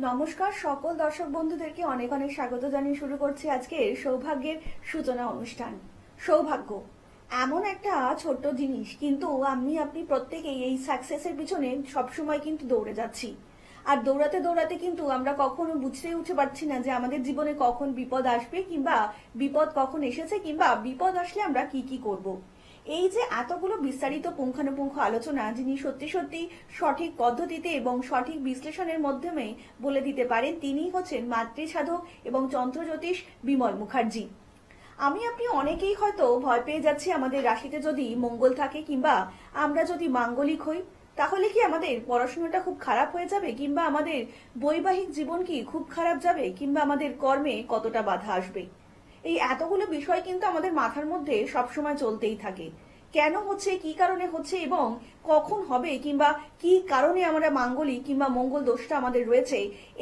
নমস্কার সকল দর্শক বন্ধুদেরকে অনেক অনেক স্বাগত জানিয়ে শুরু করছি আজকে সৌভাগ্যের সূচনা অনুষ্ঠান। সৌভাগ্য এমন একটা ছোট্ট জিনিস, কিন্তু আপনি প্রত্যেকেই এই সাকসেসের পিছনে সবসময় কিন্তু দৌড়ে যাচ্ছি। আর দৌড়াতে দৌড়াতে কিন্তু আমরা কখনো বুঝতেই উঠে পারছি না যে আমাদের জীবনে কখন বিপদ আসবে, কিংবা বিপদ কখন এসেছে, কিংবা বিপদ আসলে আমরা কি কি করব। এই যে এতগুলো বিস্তারিত পুঙ্খানুপুঙ্খ আলোচনা, যিনি সত্যি সত্যি সঠিক পদ্ধতিতে এবং সঠিক বিশ্লেষণের মাধ্যমে বলে দিতে পারেন, তিনি হচ্ছেন মাতৃ সাধক এবং যন্ত্রজ্যোতিষ বিমল মুখার্জি। আপনি অনেকেই হয়তো ভয় পেয়ে যাচ্ছি, আমাদের রাশিতে যদি মঙ্গল থাকে কিংবা আমরা যদি মাঙ্গলিক হই, তাহলে কি আমাদের পড়াশোনাটা খুব খারাপ হয়ে যাবে, কিংবা আমাদের বৈবাহিক জীবন কি খুব খারাপ যাবে, কিংবা আমাদের কর্মে কতটা বাধা আসবে। এই এতগুলো বিষয় কিন্তু আমাদের মাথার মধ্যে সবসময় চলতেই থাকে। কেন হচ্ছে, কি কারণে হচ্ছে এবং কখন হবে, কিংবা কি কারণে আমরা মাঙ্গলিক কিংবা মঙ্গল দোষটা আমাদের রয়েছে,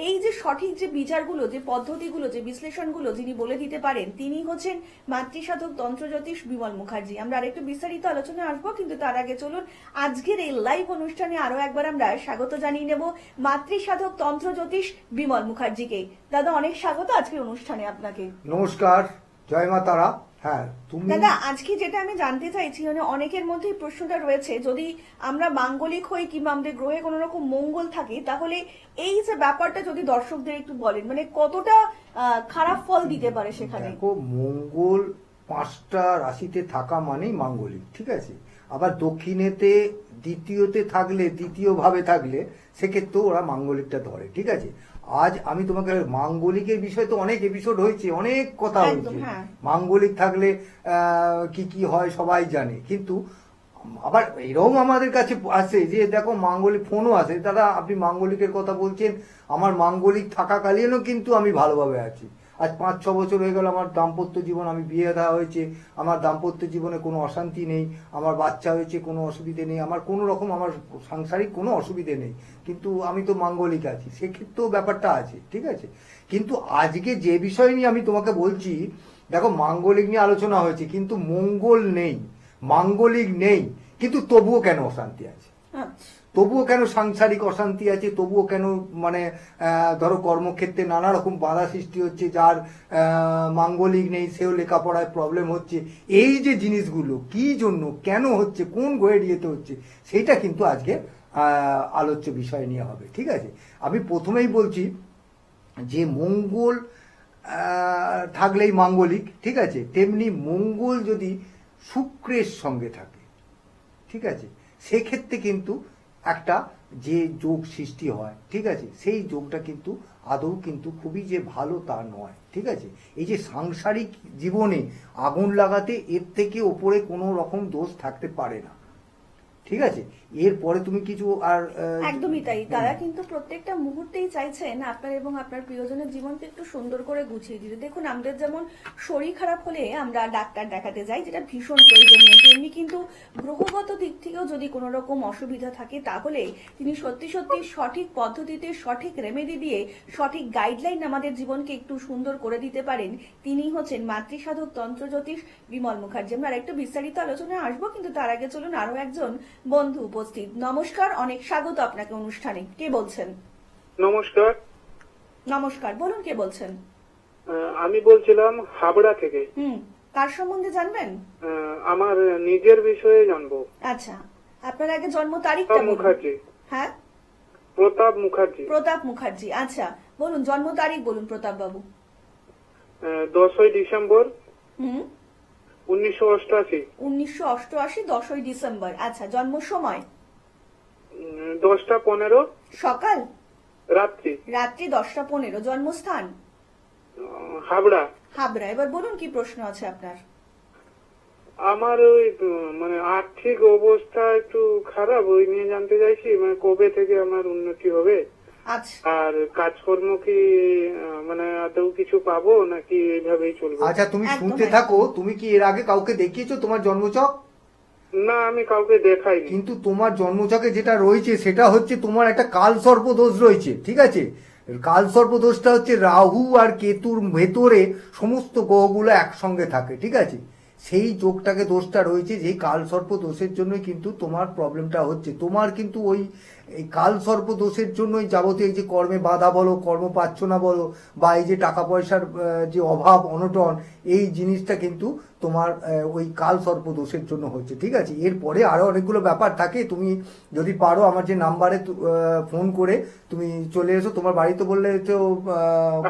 এই যে সঠিক যে বিচারগুলো, যে পদ্ধতিগুলো, যে বিশ্লেষণগুলো যিনি বলে দিতে পারেন, তিনি হচ্ছেন মাতৃসাধক তন্ত্রজ্যোতিষ বিমল মুখার্জি। আমরা আরেকটু বিস্তারিত আলোচনায় আসবো, কিন্তু তার আগে চলুন আজকের এই লাইভ অনুষ্ঠানে আরো একবার আমরা স্বাগত জানিয়ে নেব মাতৃসাধক তন্ত্রজ্যোতিষ বিমল মুখার্জিকে। দাদা, অনেক স্বাগত আজকের অনুষ্ঠানে আপনাকে। নমস্কার, জয় মা তারা। হ্যাঁ, তুমি দাদা, আজকে যেটা আমি জানতে চাইছি, মানে অনেকের মধ্যেই প্রশ্নটা রয়েছে, যদি আমরা মাঙ্গলিক হই কিংবা আমাদের গ্রহে কোনো রকম মঙ্গল থাকে, তাহলে এই যে ব্যাপারটা যদি দর্শকদের একটু বলেন, মানে কতটা খারাপ ফল দিতে পারে সেখানে। দেখো, মঙ্গল 5টা রাশিতে থাকা মানেই মাঙ্গলিক, ঠিক আছে। আবার দক্ষিণেতে দ্বিতীয়তে থাকলে, দ্বিতীয় ভাবে থাকলে, সেক্ষেত্রেও ওরা মাঙ্গলিকটা ধরে, ঠিক আছে। আজ আমি তোমাকে মাঙ্গলিকের বিষয়ে তো অনেক এপিসোড হয়েছে, অনেক কথা হয়েছে। হ্যাঁ। মাঙ্গলিক থাকলে কি কি হয় সবাই জানে, কিন্তু আবার এরকম আমাদের কাছে আসে যে দেখো মাঙ্গলিক ফোনও আসে, দাদা আপনি মাঙ্গলিকের কথা বলছেন, আমার মাঙ্গলিক থাকাকালীনও কিন্তু আমি ভালোভাবে আছি। আজ 5-6 বছর হয়ে গেল আমার দাম্পত্য জীবন, আমি বিয়ে দেওয়া হয়েছে, আমার দাম্পত্য জীবনে কোনো অশান্তি নেই, আমার বাচ্চা হয়েছে, কোনো অসুবিধে নেই, আমার কোনো রকম আমার সাংসারিক কোনো অসুবিধে নেই, কিন্তু আমি তো মাঙ্গলিক আছি, সেক্ষেত্রেও ব্যাপারটা আছে, ঠিক আছে। কিন্তু আজকে যে বিষয় নিয়ে আমি তোমাকে বলছি, দেখো মাঙ্গলিক নিয়ে আলোচনা হয়েছে, কিন্তু মঙ্গল নেই, মাঙ্গলিক নেই, কিন্তু তবুও কেন অশান্তি আছে, তবুও কেন সাংসারিক অশান্তি আছে, তবুও কেন মানে ধরো কর্মক্ষেত্রে নানা রকম বাধা সৃষ্টি হচ্ছে, যার মাঙ্গলিক নেই সেও লেখাপড়ায় প্রবলেম হচ্ছে। এই যে জিনিসগুলো কি জন্য কেন হচ্ছে, কোন গ্রহের ইয়েতে হচ্ছে, সেইটা কিন্তু আজকে আলোচ্য বিষয় নিয়ে হবে, ঠিক আছে। আমি প্রথমেই বলছি যে মঙ্গল থাকলেই মাঙ্গলিক, ঠিক আছে। তেমনি মঙ্গল যদি শুক্রের সঙ্গে থাকে, ঠিক আছে, সেক্ষেত্রে কিন্তু একটা যে যোগ সৃষ্টি হয়, ঠিক আছে, সেই যোগটা কিন্তু আদৌ কিন্তু খুবই যে ভালো তা নয়, ঠিক আছে। এই যে সাংসারিক জীবনে আগুন লাগাতে এর থেকে ওপরে কোনো রকম দোষ থাকতে পারে না, ঠিক আছে। এরপরে তুমি কিছু আর একদমই তাই। তারা কিন্তু প্রত্যেকটা মুহূর্তেই চাইছেন আপনার এবং আপনার প্রিয়জনের জীবনকে একটু সুন্দর করে গুছিয়ে দিতে। দেখুন, আমাদের যেমন শরীর খারাপ হলে আমরা ডাক্তার দেখাতে যাই, যেটা ভীষণ প্রয়োজনীয়, তেমনি কিন্তু গ্রহগত দিক থেকেও যদি কোনো রকম অসুবিধা থাকে, তাহলে তিনি সত্যি সত্যি সঠিক পদ্ধতিতে, সঠিক রেমেডি দিয়ে, সঠিক গাইডলাইন আমাদের জীবনকে একটু সুন্দর করে দিতে পারেন। তিনি হচ্ছেন মাতৃসাধক তন্ত্রজ্যোতিষ বিমল মুখার্জি। আমরা আরেকটু বিস্তারিত আলোচনায় আসবো, কিন্তু তার আগে চলুন আরো একজন বন্ধু উপস্থিত। নমস্কার, অনেক স্বাগত আপনাকে অনুষ্ঠানে। কে বলছেন? নমস্কার। নমস্কার, বলুন কে বলছেন? আমি বলছিলাম হাবড়া থেকে। কার সম্বন্ধে জানবেন? আমার নিজের বিষয়ে জানবো। আচ্ছা, আপনার আগে জন্ম তারিখটা বলুন। মুখার্জি। হ্যাঁ, প্রতাপ মুখার্জি। প্রতাপ মুখার্জি। আচ্ছা, বলুন জন্ম তারিখ বলুন প্রতাপ বাবু। 10ই ডিসেম্বর 1988। 1988, 10ই ডিসেম্বর। আচ্ছা, জন্ম সময়? 10টা 15। সকাল? রাত্রি? রাত্রি 10টা 15। জন্মস্থান? হাবড়া। হাবড়া। এবার বলুন কি প্রশ্ন আছে আপনার? আমার ওই মানে আর্থিক অবস্থা একটু খারাপ, ওই নিয়ে জানতে চাইছি, মানে কবে থেকে আমার উন্নতি হবে, আচ্ছা, আর কাজকর্ম কি মানে আদৌ কিছু পাবো নাকি এইভাবেই চলবে? আচ্ছা, তুমি শুনতে থাকো। তুমি কি এর আগে কাউকে দেখিয়েছো তোমার জন্মছক? না, আমি কাউকে দেখাইনি। কিন্তু তোমার জন্মছকে যেটা রয়েছে সেটা হচ্ছে তোমার একটা কালসর্প দোষ রয়েছে, ঠিক আছে। কালসর্প দোষটা হচ্ছে রাহু আর কেতুর ভেতরে সমস্ত গ্রহগুলো একসঙ্গে থাকে, ঠিক আছে। সেই যোগটাকে দোষটা রয়েছে, যেই কালসর্প দোষের জন্যই কিন্তু তোমার প্রবলেমটা হচ্ছে। তোমার কিন্তু ওই এই কাল সর্প দোষের জন্যই যাবতীয় এই যে কর্মে বাধা বলো, কর্ম পাচ্ছ না বলো, বা এই যে টাকা পয়সার যে অভাব অনটন, এই জিনিসটা কিন্তু তোমার ওই কাল সর্প দোষের জন্য হচ্ছে, ঠিক আছে? এরপরে আরো অনেকগুলো ব্যাপার থাকে, তুমি যদি পারো আমার যে নাম্বারে ফোন করে তুমি চলে এসো। তোমার বাড়ি তো বললে তো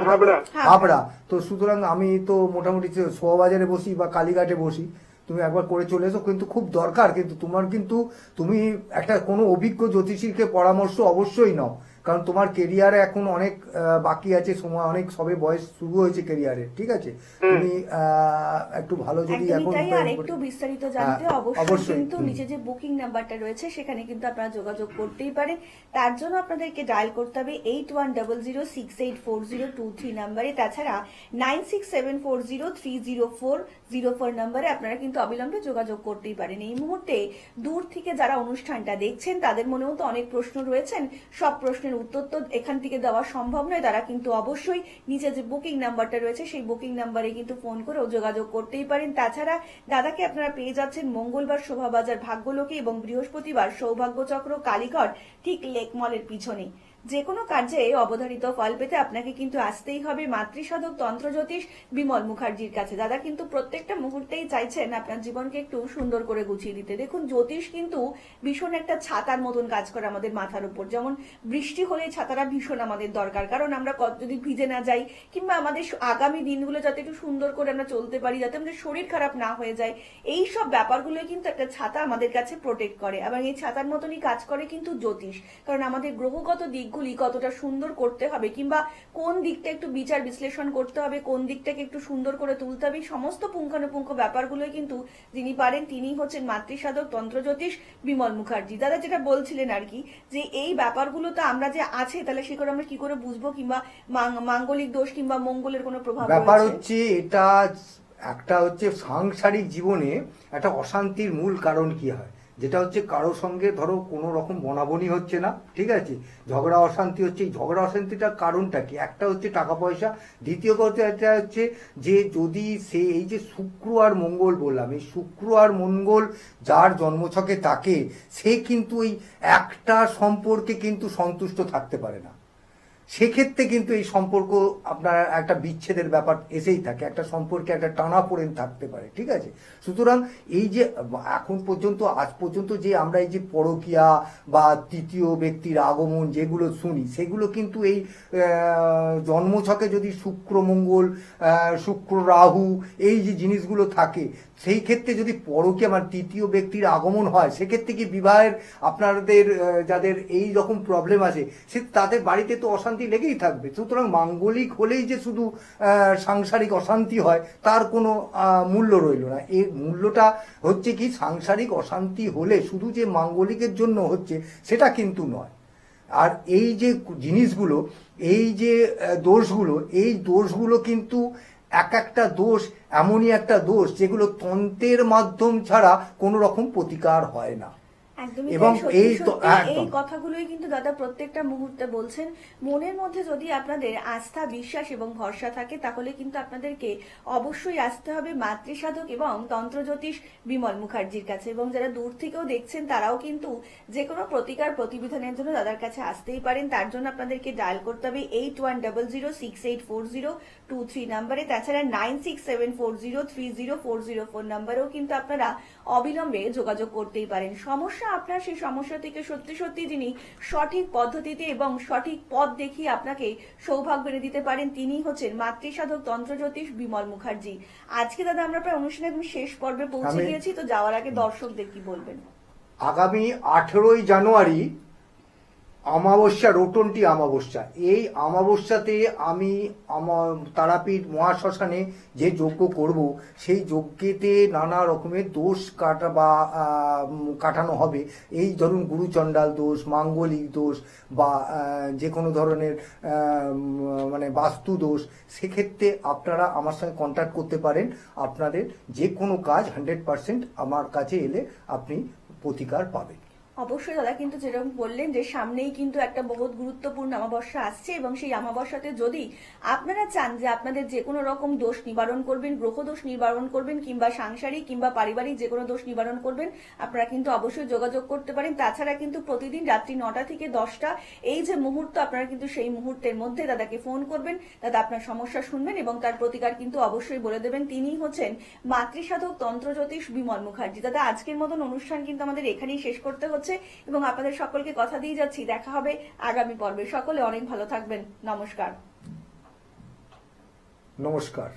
হাবড়া। হাবড়া, তো সুতরাং আমি তো মোটামুটি শোভাবাজারে বসি বা কালীঘাটে বসি, তুমি একবার করে চলে এসো। কিন্তু খুব দরকার, কিন্তু তোমার কিন্তু তুমি একটা কোনো অভিজ্ঞ জ্যোতিষীকে পরামর্শ অবশ্যই নাও, কারণ তোমার কেরিয়ারে এখন অনেক বাকি আছে, সময় অনেক, সবে বয়স শুরু হয়েছে কেরিয়ারে, ঠিক আছে? তুমি একটু ভালো যদি একদমই এখন তাই। আর একটু বিস্তারিত জানতে অবশ্যই অবশ্যই। কিন্তু নিচে যে বুকিং নাম্বারটা রয়েছে সেখানে কিন্তু আপনারা যোগাযোগ করতেই পারেন। তার জন্য আপনাদেরকে ডায়াল করতে হবে 8100684023 নাম্বারে। তাছাড়া 9674030404 নাম্বারে আপনারা কিন্তু অবিলম্বে যোগাযোগ করতেই পারেন। এই মুহূর্তে দূর থেকে যারা অনুষ্ঠানটা দেখছেন তাদের মনেও তো অনেক প্রশ্ন রয়েছেন, সব প্রশ্নের উত্তর তো এখান থেকে দেওয়া সম্ভব নয়। তারা কিন্তু অবশ্যই নিচে যে বুকিং নাম্বারটা রয়েছে সেই বুকিং নাম্বারে কিন্তু ফোন করেও যোগাযোগ করতেই পারেন। তাছাড়া দাদাকে আপনারা পেয়ে যাচ্ছেন মঙ্গলবার শোভাবাজার ভাগ্যলক্ষ্মী এবং বৃহস্পতিবার সৌভাগ্যচক্র কালীঘর, ঠিক লেক মলের পিছনে। যে কোনো কার্যে অবধারিত ফল পেতে আপনাকে কিন্তু আসতেই হবে মাতৃসাধক তন্ত্রজ্যোতিষ বিমল মুখার্জির কাছে। দাদা কিন্তু প্রত্যেকটা মুহূর্তেই চাইছেন আপনার জীবনকে একটু সুন্দর করে গুছিয়ে দিতে। দেখুন, জ্যোতিষ কিন্তু ভীষণ একটা ছাতার মতন কাজ করে আমাদের মাথার উপর। যেমন বৃষ্টি হলে ছাতাটা ভীষণ আমাদের দরকার, কারণ আমরা যদি ভিজে না যাই, কিংবা আমাদের আগামী দিনগুলো যাতে একটু সুন্দর করে আমরা চলতে পারি, যাতে আমাদের শরীর খারাপ না হয়ে যায়, এই সব ব্যাপারগুলো কিন্তু একটা ছাতা আমাদের কাছে প্রোটেক্ট করে। এবং এই ছাতার মতনই কাজ করে কিন্তু জ্যোতিষ, কারণ আমাদের গ্রহগত দিকগুলি কতটা সুন্দর করতে হবে, কিংবা কোন দিকটা একটু বিচার বিশ্লেষণ করতে হবে, কোন দিকটাকে একটু সুন্দর করে তুলতে হবে, সমস্ত পুঙ্খানুপুঙ্খ ব্যাপারগুলোই কিন্তু যিনি পারেন তিনি হচ্ছেন মাতৃসাধক তন্ত্রজ্যোতিষ বিমল মুখার্জি। দাদা যেটা বলছিলেন আর কি, যে এই ব্যাপারগুলো তো আমরা যে আছে, তাহলে সে করে আমরা কি করে বুঝবো, কিংবা মাঙ্গলিক দোষ কিংবা মঙ্গলের কোনো প্রভাব ব্যাপার রয়েছে? হচ্ছে এটা, একটা হচ্ছে সাংসারিক জীবনে একটা অশান্তির মূল কারণ কি হয়, যেটা হচ্ছে কারোর সঙ্গে ধরো কোনো রকম বনাবনি হচ্ছে না, ঠিক আছে, ঝগড়া অশান্তি হচ্ছে। এই ঝগড়া অশান্তিটার কারণটা কি? একটা হচ্ছে টাকা পয়সা, দ্বিতীয় কথা এটা হচ্ছে যে যদি সে এই যে শুক্র আর মঙ্গল বললাম, এই শুক্র আর মঙ্গল যার জন্মছকে থাকে, সে কিন্তু এই একটা সম্পর্কে কিন্তু সন্তুষ্ট থাকতে পারে না। সেক্ষেত্রে কিন্তু এই সম্পর্ক আপনার একটা বিচ্ছেদের ব্যাপার এসেই থাকে, একটা সম্পর্কে একটা টানাপোড়েন থাকতে পারে, ঠিক আছে? সুতরাং এই যে এখন পর্যন্ত, আজ পর্যন্ত যে আমরা এই যে পরকীয়া বা তৃতীয় ব্যক্তির আগমন যেগুলো শুনি, সেগুলো কিন্তু এই জন্মছকে যদি শুক্র মঙ্গল, শুক্র রাহু, এই যে জিনিসগুলো থাকে, সেই ক্ষেত্রে যদি পরকীয়া মানে তৃতীয় ব্যক্তির আগমন হয়, সেক্ষেত্রে কি বিবাহের আপনাদের যাদের এই রকম প্রবলেম আছে, সে তাদের বাড়িতে তো অশান্তি লেগেই থাকবে। সুতরাং মাঙ্গলিক হলেই যে শুধু সাংসারিক অশান্তি হয় তার কোনো মূল্য রইল না। এর মূল্যটা হচ্ছে কি, সাংসারিক অশান্তি হলে শুধু যে মাঙ্গলিকের জন্য হচ্ছে সেটা কিন্তু নয়। আর এই যে জিনিসগুলো, এই যে দোষগুলো, এই দোষগুলো কিন্তু এক একটা দোষ এমনই একটা দোষ যেগুলো তন্ত্রের মাধ্যম ছাড়া কোনো রকম প্রতিকার হয় না। একদমই এবং তাই, সত্যি এই তো সত্যি এই একদম কথাগুলোই কিন্তু দাদা প্রত্যেকটা মুহূর্তে বলছেন। মনের মধ্যে যদি আপনাদের আস্থা, বিশ্বাস এবং ভরসা থাকে, তাহলে কিন্তু আপনাদেরকে অবশ্যই আসতে হবে মাতৃসাধক এবং তন্ত্রজ্যোতিষ বিমল মুখার্জির কাছে। এবং যারা দূর থেকেও দেখছেন তারাও কিন্তু যে কোনো প্রতিকার প্রতিবিধানের জন্য দাদার কাছে আসতেই পারেন। তার জন্য আপনাদেরকে ডায়াল করতে হবে 8100684023 নাম্বারে। তাছাড়া 9674030404 নাম্বারেও কিন্তু আপনারা অবিলম্বে যোগাযোগ করতেই পারেন। সমস্যা আপনার, সেই সমস্যা থেকে সত্যি সত্যি যিনি সঠিক পদ্ধতিতে এবং সঠিক পথ দেখিয়ে আপনাকে সৌভাগ্য এনে দিতে পারেন, তিনি হচ্ছেন মাতৃসাধক তন্ত্রজ্যোতিষ বিমল মুখার্জি। আজকে দাদা আমরা প্রায় অনুষ্ঠানের একদম শেষ পর্বে পৌঁছে গিয়েছি, তো যাওয়ার আগে দর্শকদের কি বলবেন? আগামী 18ই জানুয়ারি অমাবস্যা, রোটনটি অমাবস্যা, এই অমাবস্যাতে আমি আমার তারাপীঠ মহাশ্মশানে যে যজ্ঞ করব, সেই যজ্ঞেতে নানা রকমের দোষ কাটানো হবে। এই ধরুন গুরুচণ্ডাল দোষ, মাঙ্গলিক দোষ, বা যে কোনো ধরনের মানে বাস্তু দোষ, সেক্ষেত্রে আপনারা আমার সঙ্গে কন্ট্যাক্ট করতে পারেন। আপনাদের যে কোনো কাজ 100% আমার কাছে এলে আপনি প্রতিকার পাবেন। অবশ্যই দাদা, কিন্তু যেরকম বললেন যে সামনেই কিন্তু একটা বহুত গুরুত্বপূর্ণ অমাবস্যা আসছে, এবং সেই অমাবস্যাতে যদি আপনারা চান যে আপনাদের যে কোনো রকম দোষ নিবারণ করবেন, গ্রহ দোষ নিবারণ করবেন, কিংবা সাংসারিক কিংবা পারিবারিক যে কোনো দোষ নিবারণ করবেন, আপনারা কিন্তু অবশ্যই যোগাযোগ করতে পারেন। তাছাড়া কিন্তু প্রতিদিন রাত্রি 9টা থেকে 10টা এই যে মুহূর্ত, আপনারা কিন্তু সেই মুহূর্তের মধ্যে দাদাকে ফোন করবেন, দাদা আপনার সমস্যা শুনবেন এবং তার প্রতিকার কিন্তু অবশ্যই বলে দেবেন। তিনিই হচ্ছেন মাতৃসাধক তন্ত্রজ্যোতিষ বিমল মুখার্জি। দাদা, আজকের মতন অনুষ্ঠান কিন্তু আমাদের এখানেই শেষ করতে হচ্ছে, এবং আপনাদের সকলকে কথা দিয়ে যাচ্ছি, দেখা হবে আগামী পর্বে। সকলে অনেক ভালো থাকবেন। নমস্কার। নমস্কার।